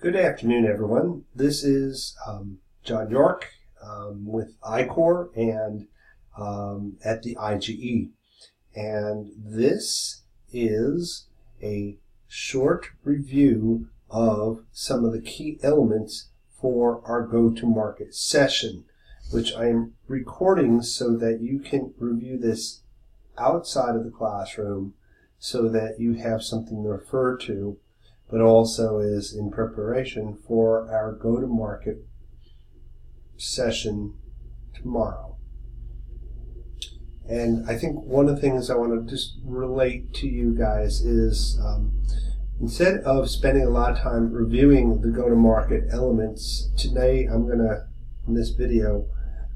Good afternoon, everyone. This is John York with I-Corps and at the IGE. And this is a short review of some of the key elements for our go-to-market session, which I am recording so that you can review this outside of the classroom so that you have something to refer to, but also is in preparation for our go-to-market session tomorrow. And I think one of the things I want to just relate to you guys is instead of spending a lot of time reviewing the go-to-market elements, today I'm going to, in this video,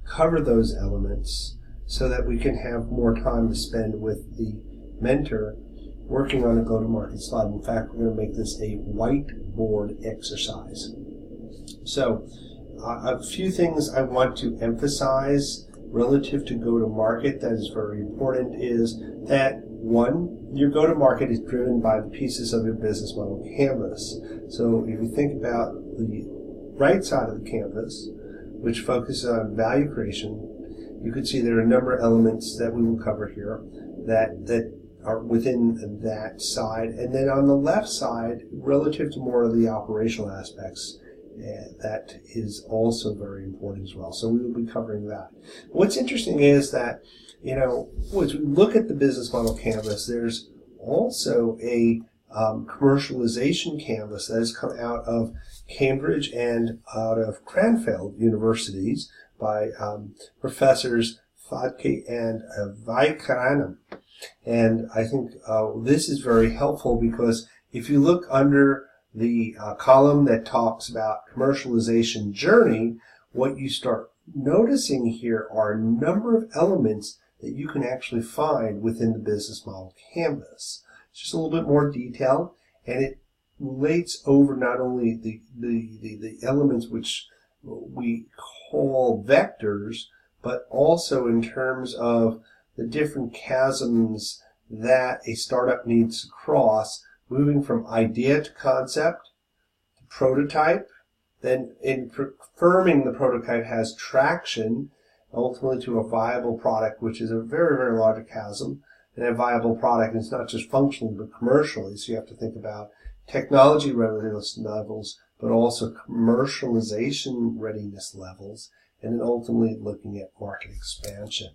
cover those elements so that we can have more time to spend with the mentor working on a go-to-market slide. In fact, we're going to make this a whiteboard exercise. So, a few things I want to emphasize relative to go-to-market that is very important is that, one, your go-to-market is driven by the pieces of your business model canvas. So if you think about the right side of the canvas, which focuses on value creation, you can see there are a number of elements that we will cover here that are within that side. And then on the left side, relative to more of the operational aspects, that is also very important as well. So we will be covering that. What's interesting is that, as we look at the business model canvas, there's also a commercialization canvas that has come out of Cambridge and out of Cranfield universities by professors Fadke and Vaikaranam. And I think this is very helpful because if you look under the column that talks about commercialization journey, what you start noticing here are a number of elements that you can actually find within the business model canvas. It's just a little bit more detailed, and it relates over not only the elements which we call vectors, but also in terms of the different chasms that a startup needs to cross, moving from idea to concept to prototype, then in confirming the prototype has traction, ultimately to a viable product, which is a very, very large chasm. And a viable product is not just functionally, but commercially. So you have to think about technology readiness levels, but also commercialization readiness levels, and then ultimately looking at market expansion.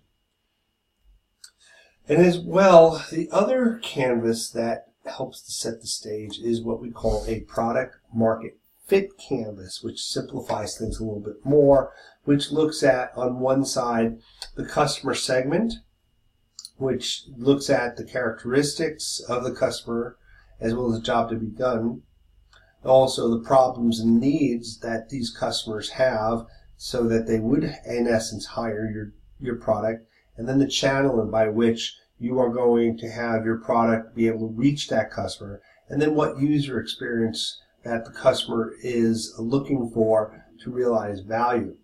And as well, the other canvas that helps to set the stage is what we call a product market fit canvas, which simplifies things a little bit more, which looks at, on one side, the customer segment, which looks at the characteristics of the customer as well as the job to be done, also the problems and needs that these customers have so that they would, in essence, hire your product, and then the channel by which you are going to have your product be able to reach that customer, and then what user experience that the customer is looking for to realize value.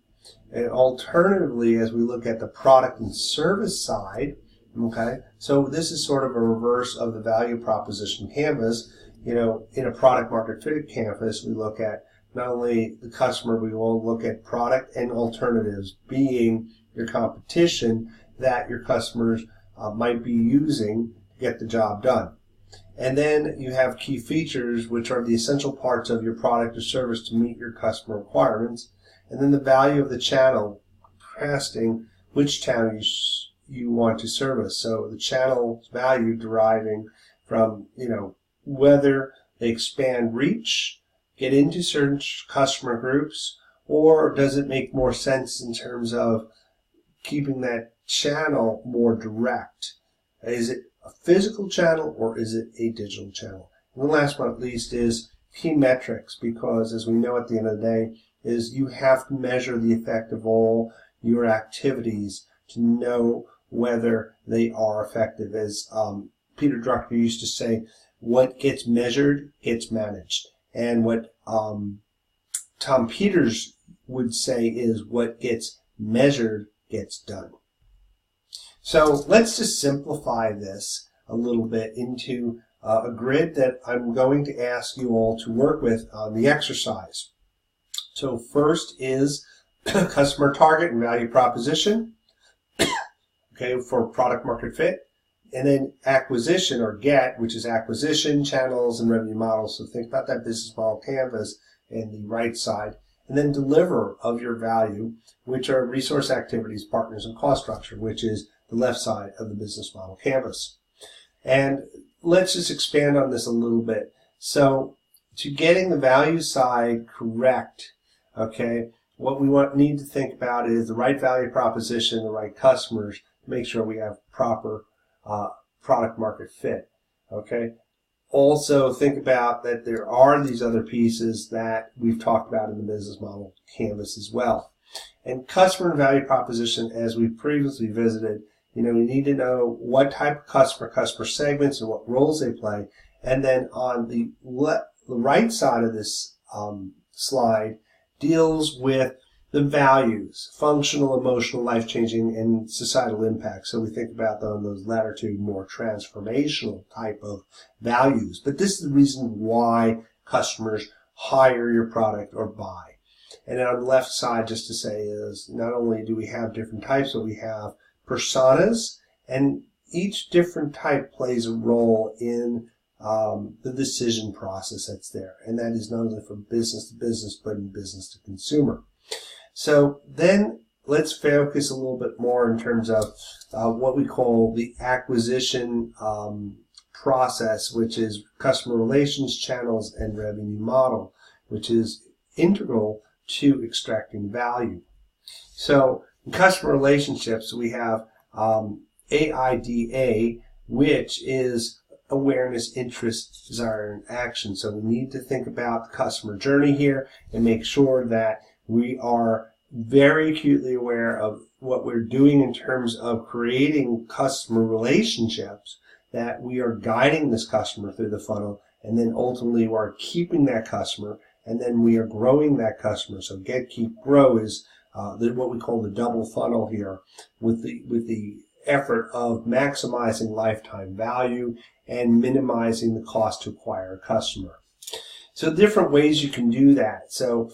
And alternatively, as we look at the product and service side, okay, so this is sort of a reverse of the value proposition canvas. In a product market fit canvas, we look at not only the customer, we will look at product and alternatives, being your competition that your customers might be using to get the job done. And then you have key features, which are the essential parts of your product or service to meet your customer requirements. And then the value of the channel, contrasting which channel you want to service. So the channel's value deriving from, whether they expand reach, get into certain customer groups, or does it make more sense in terms of keeping that channel more direct? Is it a physical channel or is it a digital channel? And the last but not least is key metrics, because as we know at the end of the day, is you have to measure the effect of all your activities to know whether they are effective. As Peter Drucker used to say, what gets measured gets managed. And what Tom Peters would say is what gets measured gets done. So let's just simplify this a little bit into a grid that I'm going to ask you all to work with on the exercise. So first is customer target and value proposition, okay, for product market fit. And then acquisition, or GET, which is acquisition, channels, and revenue models. So think about that business model canvas in the right side. And then deliver of your value, which are resource activities, partners, and cost structure, which is the left side of the business model canvas. And let's just expand on this a little bit. So to getting the value side correct, okay, what we need to think about is the right value proposition, the right customers, to make sure we have proper product market fit. Okay. Also think about that there are these other pieces that we've talked about in the business model canvas as well. And customer value proposition, as we previously visited, you need to know what type of customer segments, and what roles they play. And then on the right side of this slide deals with the values, functional, emotional, life-changing, and societal impact. So we think about those latter two more transformational type of values. But this is the reason why customers hire your product or buy. And on the left side, just to say, is not only do we have different types, but we have personas, and each different type plays a role in the decision process that's there. And that is not only from business to business, but in business to consumer. So then let's focus a little bit more in terms of what we call the acquisition process, which is customer relations, channels, and revenue model, which is integral to extracting value. So in customer relationships, we have AIDA, which is awareness, interest, desire, and action. So we need to think about the customer journey here and make sure that we are very acutely aware of what we're doing in terms of creating customer relationships, that we are guiding this customer through the funnel, and then ultimately we're keeping that customer, and then we are growing that customer. So get, keep, grow is what we call the double funnel here, with the effort of maximizing lifetime value and minimizing the cost to acquire a customer. So different ways you can do that. So,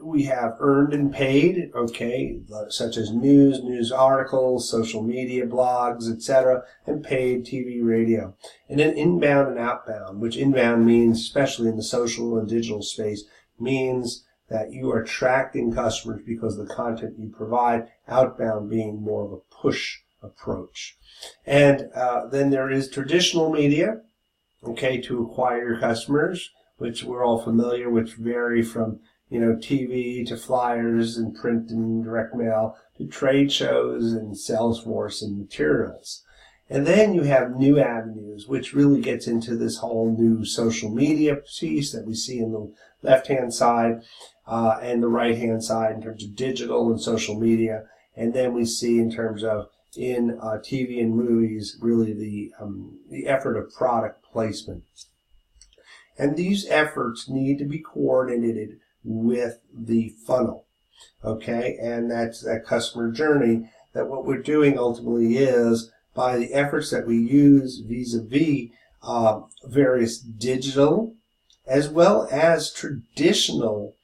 we have earned and paid, okay, such as news articles, social media, blogs, etc., and paid TV, radio. And then inbound and outbound, which inbound means, especially in the social and digital space, means that you are attracting customers because of the content you provide, outbound being more of a push approach. And then there is traditional media, okay, to acquire your customers, which we're all familiar, which vary from, TV to flyers and print and direct mail to trade shows and Salesforce and materials. And then you have new avenues, which really gets into this whole new social media piece that we see in the left-hand side and the right-hand side in terms of digital and social media. And then we see in terms of in TV and movies, really the effort of product placement. And these efforts need to be coordinated with the funnel, okay? And that's that customer journey, that what we're doing ultimately is, by the efforts that we use vis-a-vis various digital as well as traditional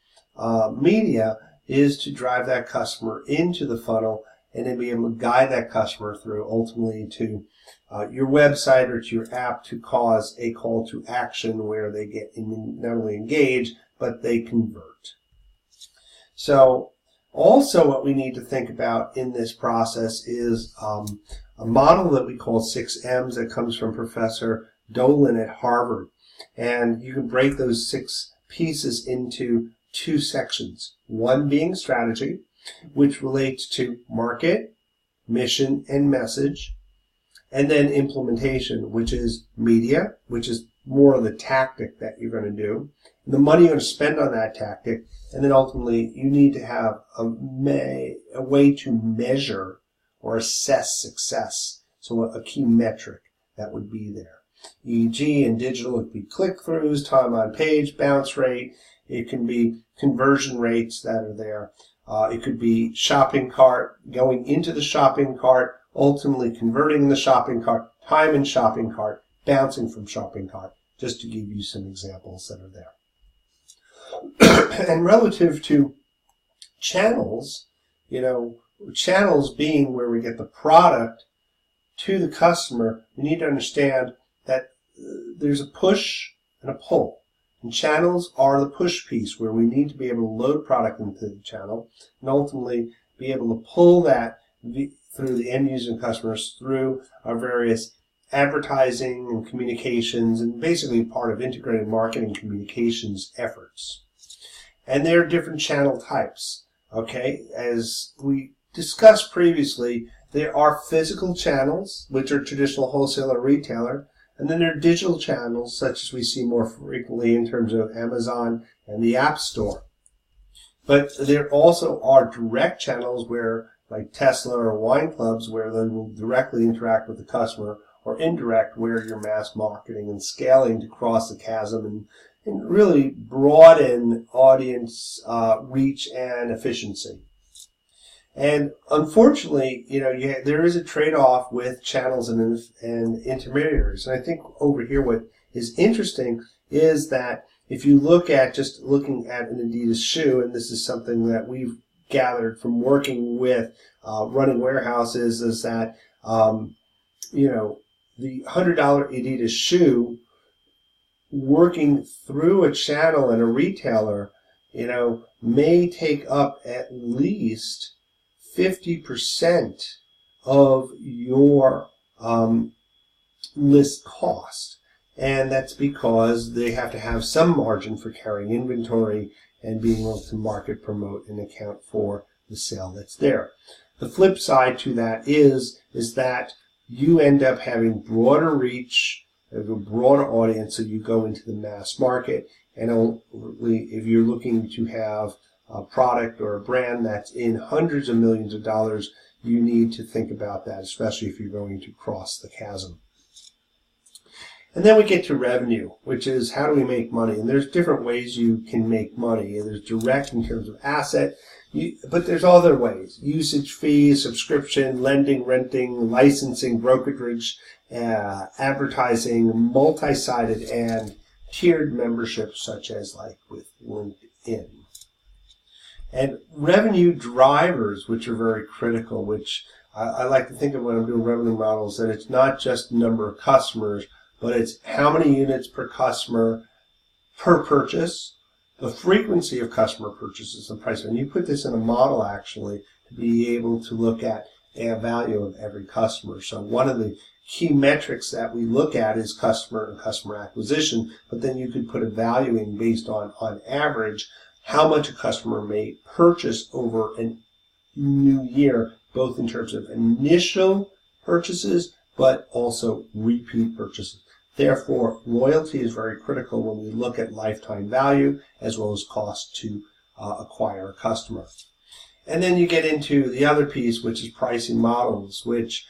media, is to drive that customer into the funnel and then be able to guide that customer through ultimately to your website or to your app, to cause a call to action where they get not only engaged, but they convert. So also what we need to think about in this process is a model that we call 6Ms that comes from Professor Dolan at Harvard. And you can break those 6 pieces into 2 sections. One being strategy, which relates to market, mission, and message. And then implementation, which is media, which is more of the tactic that you're going to do, and the money you're going to spend on that tactic. And then ultimately, you need to have a way to measure or assess success. So a key metric that would be there. E.g. in digital, it could be click-throughs, time on page, bounce rate. It can be conversion rates that are there. It could be shopping cart, going into the shopping cart, ultimately converting the shopping cart, time in shopping cart, bouncing from shopping cart, just to give you some examples that are there. And relative to channels, channels being where we get the product to the customer, we need to understand that there's a push and a pull. And channels are the push piece where we need to be able to load product into the channel and ultimately be able to pull that through the end user and customers through our various advertising and communications, and basically part of integrated marketing communications efforts. And there are different channel types. Okay, as we discussed previously, there are physical channels, which are traditional wholesaler, retailer, and then there are digital channels, such as we see more frequently in terms of Amazon and the App Store. But there also are direct channels where, like Tesla or wine clubs, where they will directly interact with the customer, or indirect, where you're mass marketing and scaling to cross the chasm and really broaden audience reach and efficiency. And unfortunately, there is a trade-off with channels and intermediaries. And I think over here what is interesting is that if you look at looking at an Adidas shoe, and this is something that we've gathered from working with running warehouses, is that the $100 Adidas shoe, working through a channel and a retailer, may take up at least 50% of your list cost. And that's because they have to have some margin for carrying inventory and being able to market, promote, and account for the sale that's there. The flip side to that is that you end up having broader reach, a broader audience, so you go into the mass market. And only if you're looking to have a product or a brand that's in hundreds of millions of dollars, you need to think about that, especially if you're going to cross the chasm. And then we get to revenue, which is how do we make money? And there's different ways you can make money. There's direct in terms of asset, but there's other ways. Usage fees, subscription, lending, renting, licensing, brokerage, advertising, multi-sided, and tiered memberships, such as like with LinkedIn. And revenue drivers, which are very critical, which I like to think of when I'm doing revenue models, that it's not just the number of customers, but it's how many units per customer per purchase, the frequency of customer purchases, and price. And you put this in a model, actually, to be able to look at a value of every customer. So one of the key metrics that we look at is customer and customer acquisition, but then you could put a value in based on average, how much a customer may purchase over a new year, both in terms of initial purchases, but also repeat purchases. Therefore, loyalty is very critical when we look at lifetime value as well as cost to acquire a customer. And then you get into the other piece, which is pricing models, which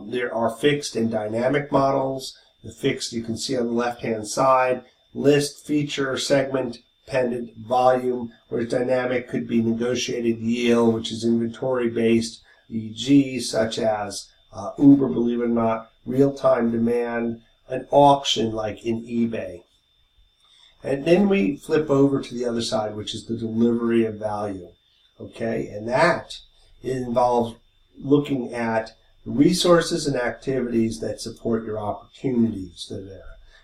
there are fixed and dynamic models. The fixed you can see on the left-hand side, list, feature, segment, dependent, volume, whereas dynamic could be negotiated yield, which is inventory-based, e.g. such as Uber, believe it or not, real-time demand, an auction like in eBay. And then we flip over to the other side, which is the delivery of value. Okay, and that involves looking at resources and activities that support your opportunities that are there.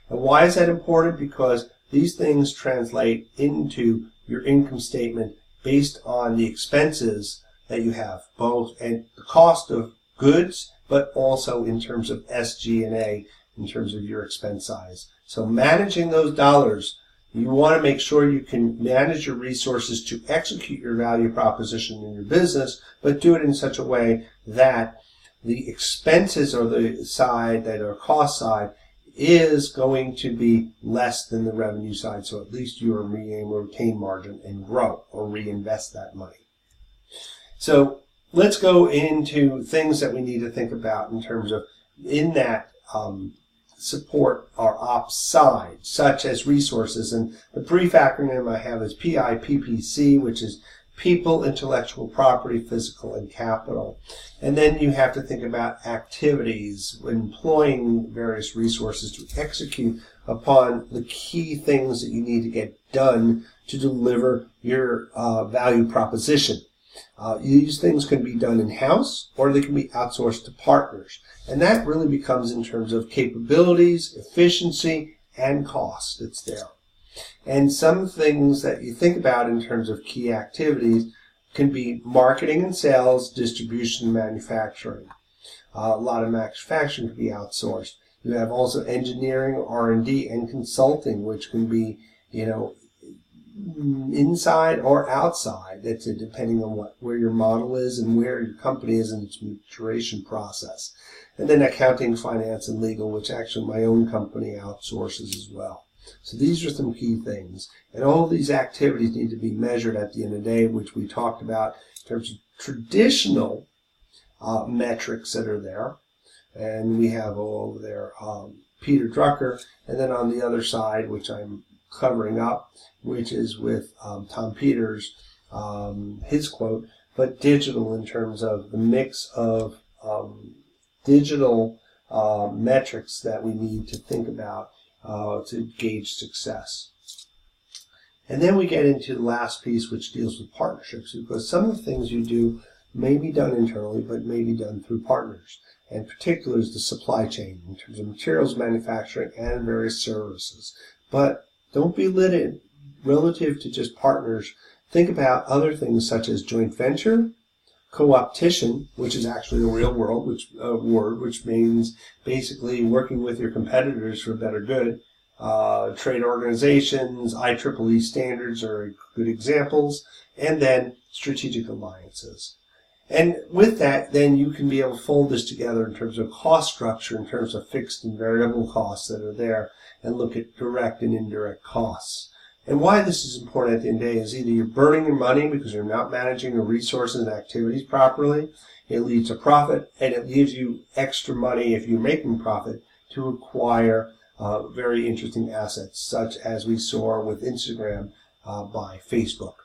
And why is that important? Because these things translate into your income statement based on the expenses that you have, both at the cost of goods, but also in terms of SG&A, in terms of your expense size. So managing those dollars, you want to make sure you can manage your resources to execute your value proposition in your business, but do it in such a way that the expenses or the side that are cost side is going to be less than the revenue side, so at least you are being able to retain margin and grow or reinvest that money. So let's go into things that we need to think about in terms of in that support our ops side, such as resources. And the brief acronym I have is PIPPC, which is people, intellectual property, physical, and capital. And then you have to think about activities, employing various resources to execute upon the key things that you need to get done to deliver your value proposition. These things can be done in-house or they can be outsourced to partners. And that really becomes in terms of capabilities, efficiency, and cost. It's there. And some things that you think about in terms of key activities can be marketing and sales, distribution, and manufacturing. A lot of manufacturing can be outsourced. You have also engineering, R&D, and consulting, which can be, inside or outside. That's depending on where your model is and where your company is in its maturation process. And then accounting, finance, and legal, which actually my own company outsources as well. So these are some key things. And all of these activities need to be measured at the end of the day, which we talked about in terms of traditional metrics that are there. And we have over there Peter Drucker. And then on the other side, which I'm covering up, which is with Tom Peters, his quote, but digital in terms of the mix of digital metrics that we need to think about to gauge success. And then we get into the last piece, which deals with partnerships, because some of the things you do may be done internally, but may be done through partners. And in particular is the supply chain in terms of materials manufacturing and various services. But don't be limited relative to just partners. Think about other things such as joint venture, co-opetition, which is actually a real word, which means basically working with your competitors for better good. Trade organizations, IEEE standards are good examples, and then strategic alliances. And with that, then you can be able to fold this together in terms of cost structure, in terms of fixed and variable costs that are there, and look at direct and indirect costs. And why this is important at the end of the day is either you're burning your money because you're not managing your resources and activities properly, it leads to profit, and it leaves you extra money if you're making profit to acquire very interesting assets, such as we saw with Instagram by Facebook.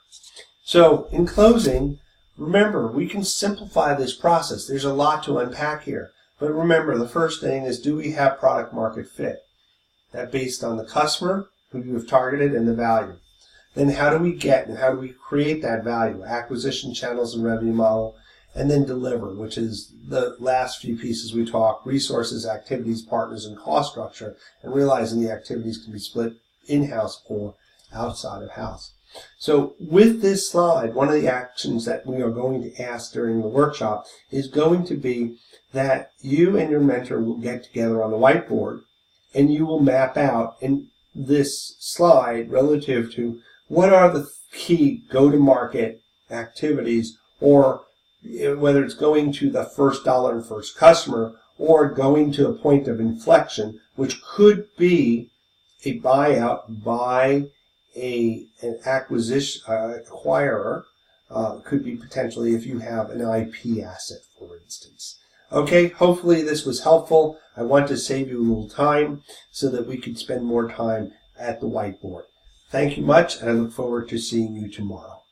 So in closing, remember, we can simplify this process. There's a lot to unpack here. But remember, the first thing is, do we have product market fit? That based on the customer who you have targeted and the value. Then how do we get and how do we create that value? Acquisition channels and revenue model. And then deliver, which is the last few pieces we talked, resources, activities, partners, and cost structure, and realizing the activities can be split in-house or outside of house. So with this slide, one of the actions that we are going to ask during the workshop is going to be that you and your mentor will get together on the whiteboard and you will map out in this slide relative to what are the key go-to-market activities, or whether it's going to the first dollar and first customer or going to a point of inflection, which could be a buyout by an acquisition acquirer, could be potentially if you have an IP asset, for instance. Okay, hopefully this was helpful. I want to save you a little time so that we could spend more time at the whiteboard. Thank you much, and I look forward to seeing you tomorrow.